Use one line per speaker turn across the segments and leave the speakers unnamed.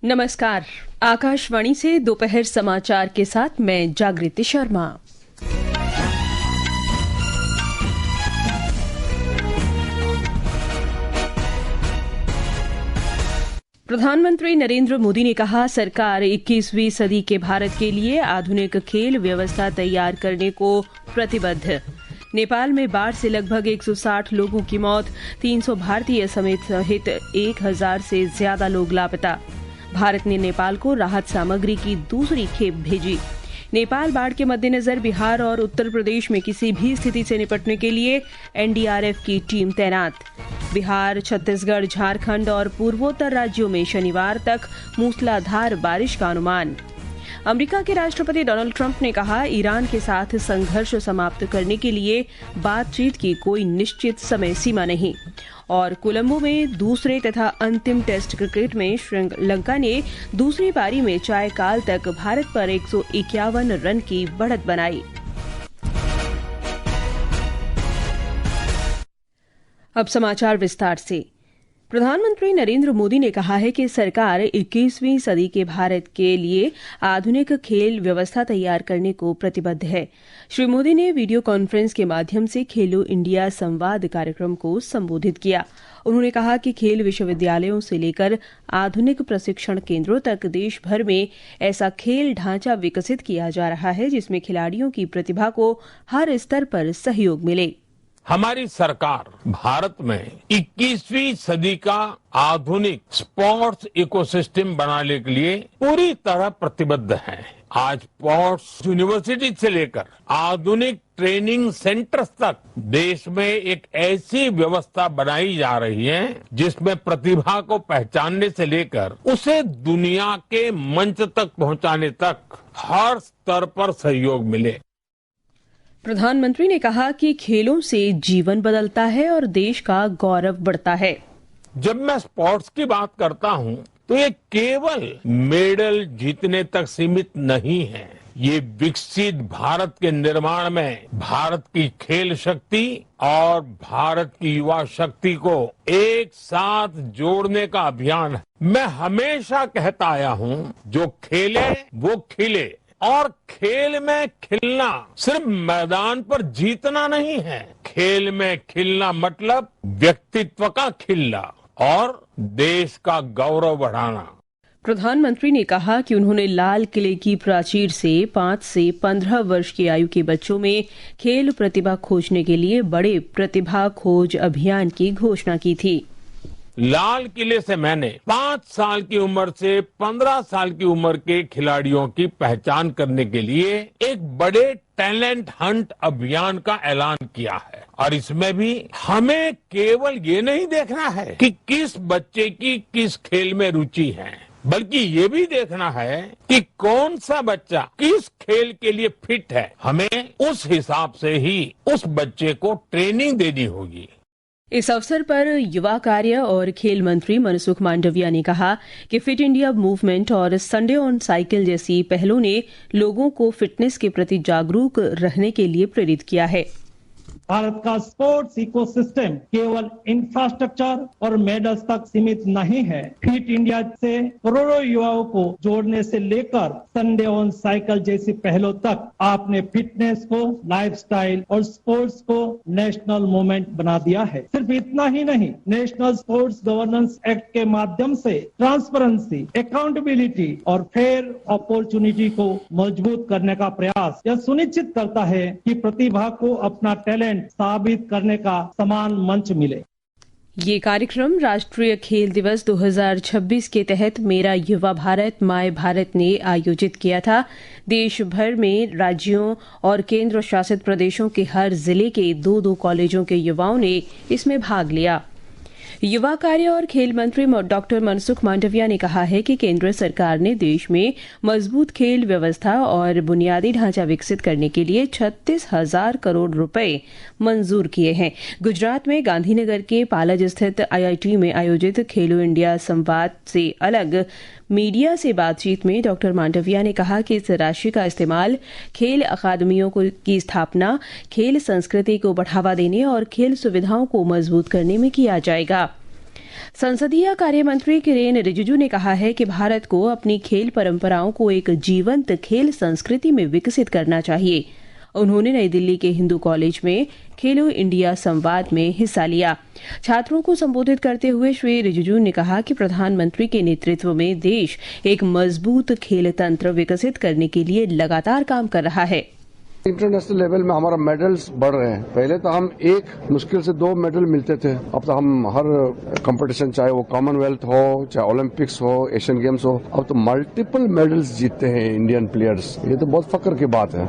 नमस्कार। आकाशवाणी से दोपहर समाचार के साथ मैं जागृति शर्मा। प्रधानमंत्री नरेंद्र मोदी ने कहा, सरकार 21वीं सदी के भारत के लिए आधुनिक खेल व्यवस्था तैयार करने को प्रतिबद्ध। नेपाल में बाढ़ से लगभग 160 लोगों की मौत, 300 भारतीय सहित 1000 से ज्यादा लोग लापता। भारत ने नेपाल को राहत सामग्री की दूसरी खेप भेजी। नेपाल बाढ़ के मद्देनजर बिहार और उत्तर प्रदेश में किसी भी स्थिति से निपटने के लिए एनडीआरएफ की टीम तैनात। बिहार, छत्तीसगढ़, झारखंड और पूर्वोत्तर राज्यों में शनिवार तक मूसलाधार बारिश का अनुमान। अमेरिका के राष्ट्रपति डोनाल्ड ट्रंप ने कहा, ईरान के साथ संघर्ष समाप्त करने के लिए बातचीत की कोई निश्चित समय सीमा नहीं। और कोलंबो में दूसरे तथा अंतिम टेस्ट क्रिकेट में श्रीलंका ने दूसरी पारी में चायकाल तक भारत पर 151 रन की बढ़त बनाई। अब समाचार विस्तार से। प्रधानमंत्री नरेंद्र मोदी ने कहा है कि सरकार 21वीं सदी के भारत के लिए आधुनिक खेल व्यवस्था तैयार करने को प्रतिबद्ध है। श्री मोदी ने वीडियो कॉन्फ्रेंस के माध्यम से खेलो इंडिया संवाद कार्यक्रम को संबोधित किया। उन्होंने कहा कि खेल विश्वविद्यालयों से लेकर आधुनिक प्रशिक्षण केंद्रों तक देश भर में ऐसा खेल ढांचा विकसित किया जा रहा है जिसमें खिलाड़ियों की प्रतिभा को हर स्तर पर सहयोग मिले।
हमारी सरकार भारत में 21वीं सदी का आधुनिक स्पोर्ट्स इकोसिस्टम बनाने के लिए पूरी तरह प्रतिबद्ध है। आज स्पोर्ट्स यूनिवर्सिटी से लेकर आधुनिक ट्रेनिंग सेंटर्स तक देश में एक ऐसी व्यवस्था बनाई जा रही है जिसमें प्रतिभा को पहचानने से लेकर उसे दुनिया के मंच तक पहुंचाने तक हर स्तर पर सहयोग मिले।
प्रधानमंत्री ने कहा कि खेलों से जीवन बदलता है और देश का गौरव बढ़ता है।
जब मैं स्पोर्ट्स की बात करता हूं तो ये केवल मेडल जीतने तक सीमित नहीं है। ये विकसित भारत के निर्माण में भारत की खेल शक्ति और भारत की युवा शक्ति को एक साथ जोड़ने का अभियान है। मैं हमेशा कहता आया हूं, जो खेले वो खिले। और खेल में खिलना सिर्फ मैदान पर जीतना नहीं है। खेल में खिलना मतलब व्यक्तित्व का खिलना और देश का गौरव बढ़ाना।
प्रधानमंत्री ने कहा कि उन्होंने लाल किले की प्राचीर से 5 से 15 वर्ष की आयु के बच्चों में खेल प्रतिभा खोजने के लिए बड़े प्रतिभा खोज अभियान की घोषणा की थी।
लाल किले से मैंने 5 साल की उम्र से 15 साल की उम्र के खिलाड़ियों की पहचान करने के लिए एक बड़े टैलेंट हंट अभियान का ऐलान किया है। और इसमें भी हमें केवल ये नहीं देखना है कि किस बच्चे की किस खेल में रुचि है, बल्कि ये भी देखना है कि कौन सा बच्चा किस खेल के लिए फिट है। हमें उस हिसाब से ही उस बच्चे को ट्रेनिंग देनी होगी।
इस अवसर पर युवा कार्य और खेल मंत्री मनसुख मांडविया ने कहा कि फिट इंडिया मूवमेंट और संडे ऑन साइकिल जैसी पहलों ने लोगों को फिटनेस के प्रति जागरूक रहने के लिए प्रेरित किया है।
भारत का स्पोर्ट्स इकोसिस्टम केवल इंफ्रास्ट्रक्चर और मेडल्स तक सीमित नहीं है। फिट इंडिया से करोड़ों युवाओं को जोड़ने से लेकर संडे ऑन साइकिल जैसी पहलों तक आपने फिटनेस को लाइफस्टाइल और स्पोर्ट्स को नेशनल मूवमेंट बना दिया है। सिर्फ इतना ही नहीं, नेशनल स्पोर्ट्स गवर्नेंस एक्ट के माध्यम से ट्रांसपेरेंसी, अकाउंटेबिलिटी और फेयर अपॉर्चुनिटी को मजबूत करने का प्रयास यह सुनिश्चित करता है कि प्रतिभा को अपना टैलेंट साबित करने का समान मंच मिले।
ये कार्यक्रम राष्ट्रीय खेल दिवस 2026 के तहत मेरा युवा भारत माय भारत ने आयोजित किया था। देश भर में राज्यों और केंद्र शासित प्रदेशों के हर जिले के 2-2 कॉलेजों के युवाओं ने इसमें भाग लिया। युवा कार्य और खेल मंत्री डॉक्टर मनसुख मांडविया ने कहा है कि केंद्र सरकार ने देश में मजबूत खेल व्यवस्था और बुनियादी ढांचा विकसित करने के लिए 36,000 करोड़ रुपए मंजूर किए हैं। गुजरात में गांधीनगर के पालज स्थित IIT में आयोजित खेलो इंडिया संवाद से अलग मीडिया से बातचीत में डॉक्टर मांडविया ने कहा कि इस राशि का इस्तेमाल खेल अकादमियों की स्थापना, खेल संस्कृति को बढ़ावा देने और खेल सुविधाओं को मजबूत करने में किया जाएगा। संसदीय कार्य मंत्री किरेन रिजिजू ने कहा है कि भारत को अपनी खेल परंपराओं को एक जीवंत खेल संस्कृति में विकसित करना चाहिए। उन्होंने नई दिल्ली के हिंदू कॉलेज में खेलो इंडिया संवाद में हिस्सा लिया। छात्रों को संबोधित करते हुए श्री रिजिजू ने कहा कि प्रधानमंत्री के नेतृत्व में देश एक मजबूत खेल तंत्र विकसित करने के लिए लगातार काम कर रहा है।
इंटरनेशनल लेवल में हमारा मेडल्स बढ़ रहे हैं। पहले तो हम एक मुश्किल से 2 मेडल मिलते थे, अब तो हम हर कंपटीशन, चाहे वो कॉमनवेल्थ हो, चाहे ओलंपिक्स हो, एशियन गेम्स हो, अब तो मल्टीपल मेडल्स जीतते हैं इंडियन प्लेयर्स। ये तो बहुत फख्र की बात है।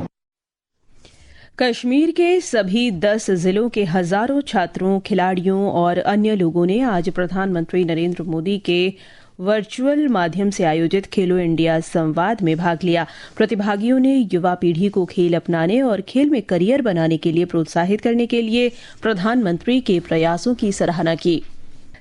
कश्मीर के सभी 10 जिलों के हजारों छात्रों, खिलाड़ियों और अन्य लोगों ने आज प्रधानमंत्री नरेंद्र मोदी के वर्चुअल माध्यम से आयोजित खेलो इंडिया संवाद में भाग लिया। प्रतिभागियों ने युवा पीढ़ी को खेल अपनाने और खेल में करियर बनाने के लिए प्रोत्साहित करने के लिए प्रधानमंत्री के प्रयासों की सराहना की।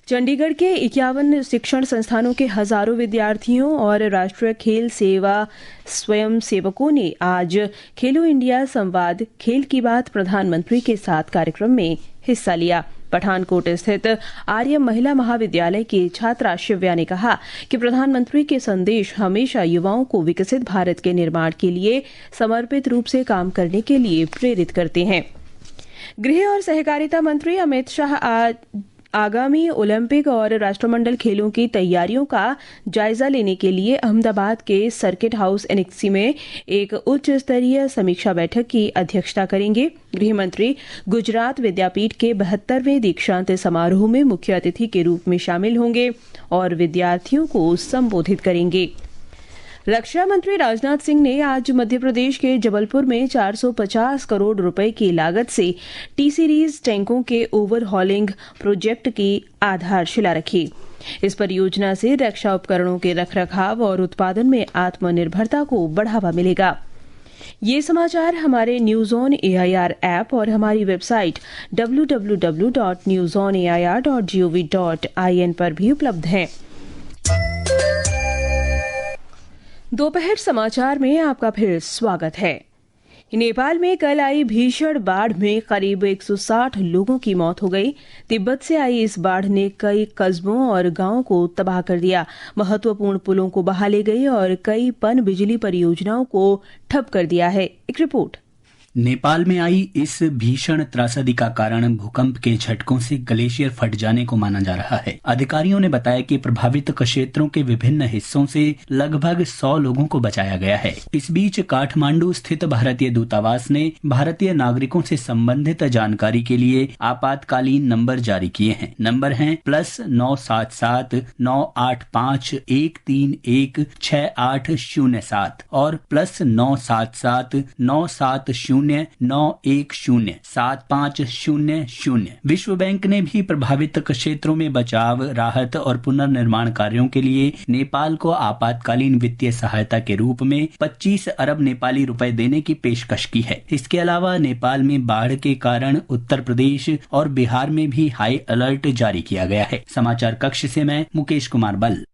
चंडीगढ़ के 51 शिक्षण संस्थानों के हजारों विद्यार्थियों और राष्ट्रीय खेल सेवा स्वयं सेवकों ने आज खेलो इंडिया संवाद खेल की बात प्रधानमंत्री के साथ कार्यक्रम में हिस्सा लिया। पठानकोट स्थित आर्य महिला महाविद्यालय की छात्रा शिव्या ने कहा कि प्रधानमंत्री के संदेश हमेशा युवाओं को विकसित भारत के निर्माण के लिए समर्पित रूप से काम करने के लिए प्रेरित करते हैं। गृह और सहकारिता मंत्री अमित शाह आज आगामी ओलंपिक और राष्ट्रमंडल खेलों की तैयारियों का जायजा लेने के लिए अहमदाबाद के सर्किट हाउस एनेक्सी में एक उच्च स्तरीय समीक्षा बैठक की अध्यक्षता करेंगे। गृह मंत्री गुजरात विद्यापीठ के 72वें दीक्षांत समारोह में मुख्य अतिथि के रूप में शामिल होंगे और विद्यार्थियों को संबोधित करेंगे। रक्षा मंत्री राजनाथ सिंह ने आज मध्य प्रदेश के जबलपुर में 450 करोड़ रुपए की लागत से टी सीरीज टैंकों के ओवरहॉलिंग प्रोजेक्ट की आधारशिला रखी। इस परियोजना से रक्षा उपकरणों के रखरखाव और उत्पादन में आत्मनिर्भरता को बढ़ावा मिलेगा। ये समाचार हमारे न्यूज ऑन एआईआर ऐप और हमारी वेबसाइट www.newsonair.gov.in पर भी उपलब्ध हैं। दोपहर समाचार में आपका फिर स्वागत है। नेपाल में कल आई भीषण बाढ़ में करीब 160 लोगों की मौत हो गई। तिब्बत से आई इस बाढ़ ने कई कस्बों और गांवों को तबाह कर दिया। महत्वपूर्ण पुलों को बहा ले गई और कई पन बिजली परियोजनाओं को ठप कर दिया है। एक रिपोर्ट।
नेपाल में आई इस भीषण त्रासदी का कारण भूकंप के झटकों से ग्लेशियर फट जाने को माना जा रहा है। अधिकारियों ने बताया कि प्रभावित क्षेत्रों के विभिन्न हिस्सों से लगभग 100 लोगों को बचाया गया है। इस बीच काठमांडू स्थित भारतीय दूतावास ने भारतीय नागरिकों से संबंधित जानकारी के लिए आपातकालीन नंबर जारी किए हैं। नंबर हैं +977 985 131 6807 और +977 970 910 7500। विश्व बैंक ने भी प्रभावित क्षेत्रों में बचाव, राहत और पुनर्निर्माण कार्यों के लिए नेपाल को आपातकालीन वित्तीय सहायता के रूप में 25 अरब नेपाली रुपए देने की पेशकश की है। इसके अलावा नेपाल में बाढ़ के कारण उत्तर प्रदेश और बिहार में भी हाई अलर्ट जारी किया गया है। समाचार कक्ष से मैं मुकेश कुमार बल।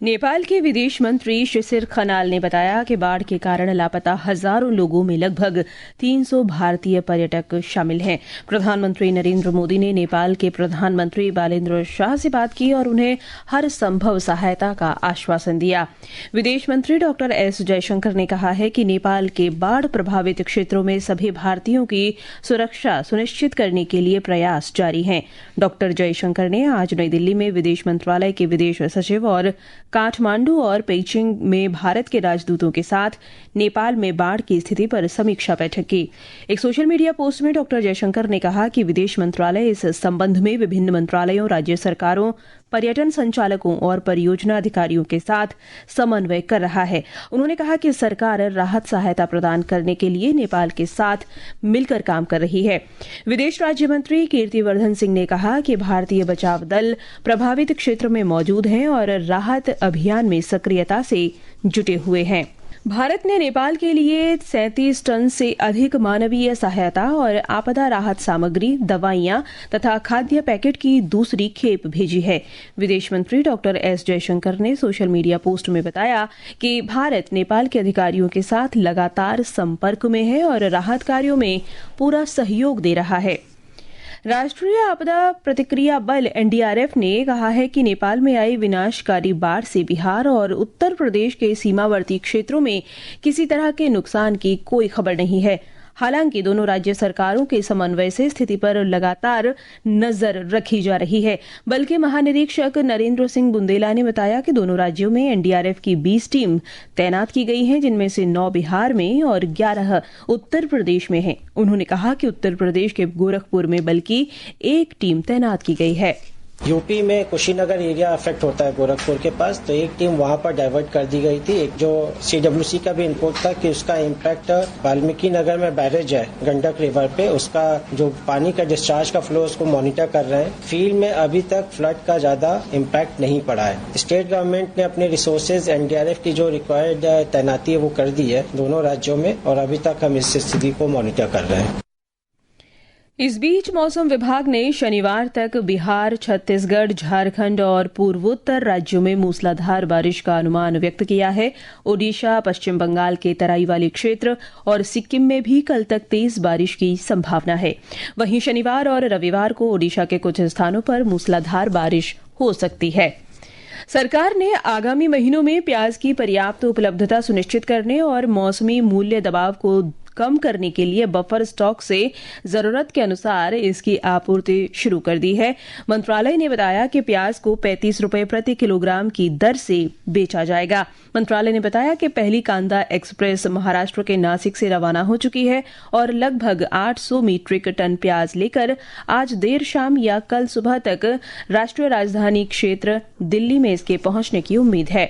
नेपाल के विदेश मंत्री शिशिर खनाल ने बताया कि बाढ़ के कारण लापता हजारों लोगों में लगभग 300 भारतीय पर्यटक शामिल हैं। प्रधानमंत्री नरेंद्र मोदी ने नेपाल के प्रधानमंत्री बालेन्द्र शाह से बात की और उन्हें हर संभव सहायता का आश्वासन दिया। विदेश मंत्री डॉक्टर एस जयशंकर ने कहा है कि नेपाल के बाढ़ प्रभावित क्षेत्रों में सभी भारतीयों की सुरक्षा सुनिश्चित करने के लिए प्रयास जारी हैं। डॉक्टर जयशंकर ने आज नई दिल्ली में विदेश मंत्रालय के विदेश सचिव और काठमांडू और पेइचिंग में भारत के राजदूतों के साथ नेपाल में बाढ़ की स्थिति पर समीक्षा बैठक की। एक सोशल मीडिया पोस्ट में डॉक्टर जयशंकर ने कहा कि विदेश मंत्रालय इस संबंध में विभिन्न मंत्रालयों, राज्य सरकारों, पर्यटन संचालकों और परियोजना अधिकारियों के साथ समन्वय कर रहा है। उन्होंने कहा कि सरकार राहत सहायता प्रदान करने के लिए नेपाल के साथ मिलकर काम कर रही है। विदेश राज्य मंत्री कीर्तिवर्धन सिंह ने कहा कि भारतीय बचाव दल प्रभावित क्षेत्र में मौजूद हैं और राहत अभियान में सक्रियता से जुटे हुए हैं। भारत ने नेपाल के लिए 37 टन से अधिक मानवीय सहायता और आपदा राहत सामग्री, दवाइयां तथा खाद्य पैकेट की दूसरी खेप भेजी है। विदेश मंत्री डॉक्टर एस जयशंकर ने सोशल मीडिया पोस्ट में बताया कि भारत नेपाल के अधिकारियों के साथ लगातार संपर्क में है और राहत कार्यों में पूरा सहयोग दे रहा है। राष्ट्रीय आपदा प्रतिक्रिया बल एनडीआरएफ ने कहा है कि नेपाल में आई विनाशकारी बाढ़ से बिहार और उत्तर प्रदेश के सीमावर्ती क्षेत्रों में किसी तरह के नुकसान की कोई खबर नहीं है। हालांकि दोनों राज्य सरकारों के समन्वय से स्थिति पर लगातार नजर रखी जा रही है। बल्कि महानिरीक्षक नरेंद्र सिंह बुंदेला ने बताया कि दोनों राज्यों में एनडीआरएफ की 20 टीम तैनात की गई हैं, जिनमें से 9 बिहार में और 11 उत्तर प्रदेश में हैं। उन्होंने कहा कि उत्तर प्रदेश के गोरखपुर में बल्कि 1 टीम तैनात की गई है।
यूपी में कुशीनगर एरिया अफेक्ट होता है गोरखपुर के पास, तो एक टीम वहां पर डाइवर्ट कर दी गई थी। एक जो सीडब्ल्यूसी का भी इनपुट था कि उसका इम्पैक्ट वाल्मीकि नगर में बैरेज है गंडक रिवर पे, उसका जो पानी का डिस्चार्ज का फ्लो उसको मॉनिटर कर रहे हैं। फील्ड में अभी तक फ्लड का ज्यादा इम्पैक्ट नहीं पड़ा है। स्टेट गवर्नमेंट ने अपने रिसोर्सेज एनडीआरएफ की जो रिक्वायर्ड तैनाती है वो कर दी है दोनों राज्यों में, और अभी तक हम इस स्थिति को मॉनिटर कर रहे हैं।
इस बीच मौसम विभाग ने शनिवार तक बिहार, छत्तीसगढ़, झारखंड और पूर्वोत्तर राज्यों में मूसलाधार बारिश का अनुमान व्यक्त किया है। ओडिशा, पश्चिम बंगाल के तराई वाले क्षेत्र और सिक्किम में भी कल तक तेज बारिश की संभावना है। वहीं शनिवार और रविवार को ओडिशा के कुछ स्थानों पर मूसलाधार बारिश हो सकती है। सरकार ने आगामी महीनों में प्याज की पर्याप्त उपलब्धता सुनिश्चित करने और मौसमी मूल्य दबाव को कम करने के लिए बफर स्टॉक से जरूरत के अनुसार इसकी आपूर्ति शुरू कर दी है। मंत्रालय ने बताया कि प्याज को 35 रुपए प्रति किलोग्राम की दर से बेचा जाएगा। मंत्रालय ने बताया कि पहली कांदा एक्सप्रेस महाराष्ट्र के नासिक से रवाना हो चुकी है और लगभग 800 मीट्रिक टन प्याज लेकर आज देर शाम या कल सुबह तक राष्ट्रीय राजधानी क्षेत्र दिल्ली में इसके पहुंचने की उम्मीद है।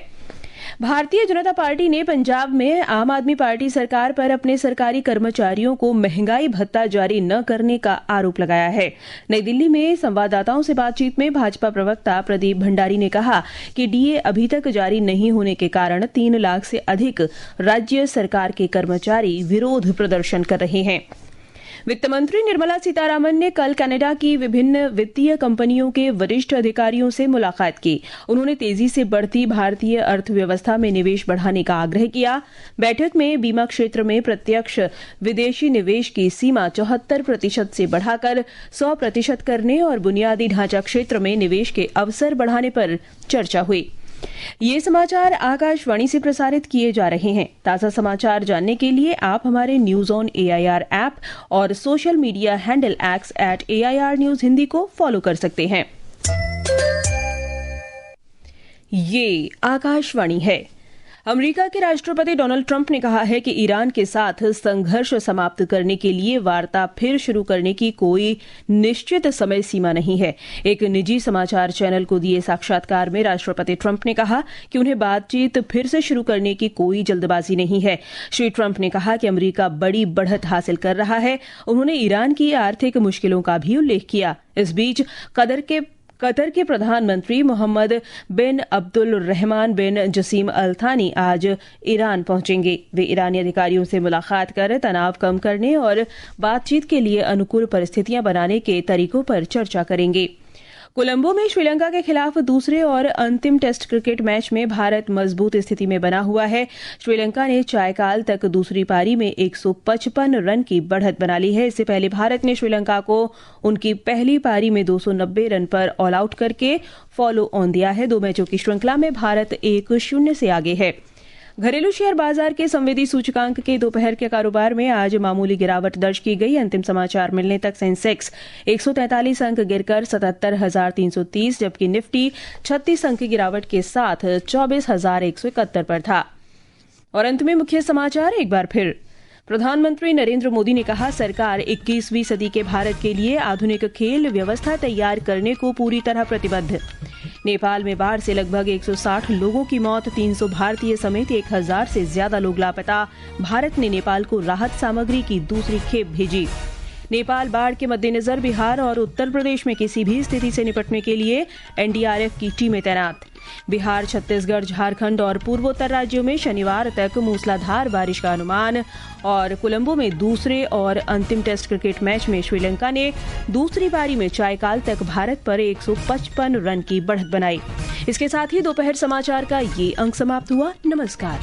भारतीय जनता पार्टी ने पंजाब में आम आदमी पार्टी सरकार पर अपने सरकारी कर्मचारियों को महंगाई भत्ता जारी न करने का आरोप लगाया है। नई दिल्ली में संवाददाताओं से बातचीत में भाजपा प्रवक्ता प्रदीप भंडारी ने कहा कि डीए अभी तक जारी नहीं होने के कारण 3 लाख से अधिक राज्य सरकार के कर्मचारी विरोध प्रदर्शन कर रहे हैं। वित्त मंत्री निर्मला सीतारामन ने कल कनाडा की विभिन्न वित्तीय कंपनियों के वरिष्ठ अधिकारियों से मुलाकात की। उन्होंने तेजी से बढ़ती भारतीय अर्थव्यवस्था में निवेश बढ़ाने का आग्रह किया। बैठक में बीमा क्षेत्र में प्रत्यक्ष विदेशी निवेश की सीमा 74% से बढ़ाकर 100% करने और बुनियादी ढांचा क्षेत्र में निवेश के अवसर बढ़ाने पर चर्चा हुई। ये समाचार आकाशवाणी से प्रसारित किए जा रहे हैं। ताजा समाचार जानने के लिए आप हमारे न्यूज ऑन एआईआर ऐप और social media handle @AIR News Hindi को फॉलो कर सकते हैं। ये आकाशवाणी है। अमेरिका के राष्ट्रपति डोनाल्ड ट्रंप ने कहा है कि ईरान के साथ संघर्ष समाप्त करने के लिए वार्ता फिर शुरू करने की कोई निश्चित समय सीमा नहीं है। एक निजी समाचार चैनल को दिए साक्षात्कार में राष्ट्रपति ट्रंप ने कहा कि उन्हें बातचीत फिर से शुरू करने की कोई जल्दबाजी नहीं है। श्री ट्रंप ने कहा कि अमेरिका बड़ी बढ़त हासिल कर रहा है। उन्होंने ईरान की आर्थिक मुश्किलों का भी उल्लेख किया। इस बीच कतर के प्रधानमंत्री मोहम्मद बिन अब्दुल रहमान बिन जसीम अल थानी आज ईरान पहुंचेंगे। वे ईरानी अधिकारियों से मुलाकात कर तनाव कम करने और बातचीत के लिए अनुकूल परिस्थितियां बनाने के तरीकों पर चर्चा करेंगे। कोलंबो में श्रीलंका के खिलाफ दूसरे और अंतिम टेस्ट क्रिकेट मैच में भारत मजबूत स्थिति में बना हुआ है। श्रीलंका ने चायकाल तक दूसरी पारी में 155 रन की बढ़त बना ली है। इससे पहले भारत ने श्रीलंका को उनकी पहली पारी में 290 रन पर ऑल आउट करके फॉलो ऑन दिया है। 2 मैचों की श्रृंखला में भारत 1-0 से आगे है। घरेलू शेयर बाजार के संवेदी सूचकांक के दोपहर के कारोबार में आज मामूली गिरावट दर्ज की गई। अंतिम समाचार मिलने तक सेंसेक्स 143 अंक गिरकर 77,330, जबकि निफ्टी 36 अंक की गिरावट के साथ 24,171 पर था। और अंत में मुख्य समाचार एक बार फिर। प्रधानमंत्री नरेंद्र मोदी ने कहा, सरकार 21वीं सदी के भारत के लिए आधुनिक खेल व्यवस्था तैयार करने को पूरी तरह प्रतिबद्ध। नेपाल में बाढ़ से लगभग 160 लोगों की मौत, 300 भारतीय समेत 1000 से ज्यादा लोग लापता। भारत ने नेपाल को राहत सामग्री की दूसरी खेप भेजी। नेपाल बाढ़ के मद्देनजर बिहार और उत्तर प्रदेश में किसी भी स्थिति से निपटने के लिए एनडीआरएफ की टीमें तैनात। बिहार, छत्तीसगढ़, झारखंड और पूर्वोत्तर राज्यों में शनिवार तक मूसलाधार बारिश का अनुमान। और कोलंबो में दूसरे और अंतिम टेस्ट क्रिकेट मैच में श्रीलंका ने दूसरी पारी में चायकाल तक भारत पर 155 रन की बढ़त बनाई। इसके साथ ही दोपहर समाचार का ये अंक समाप्त हुआ। नमस्कार।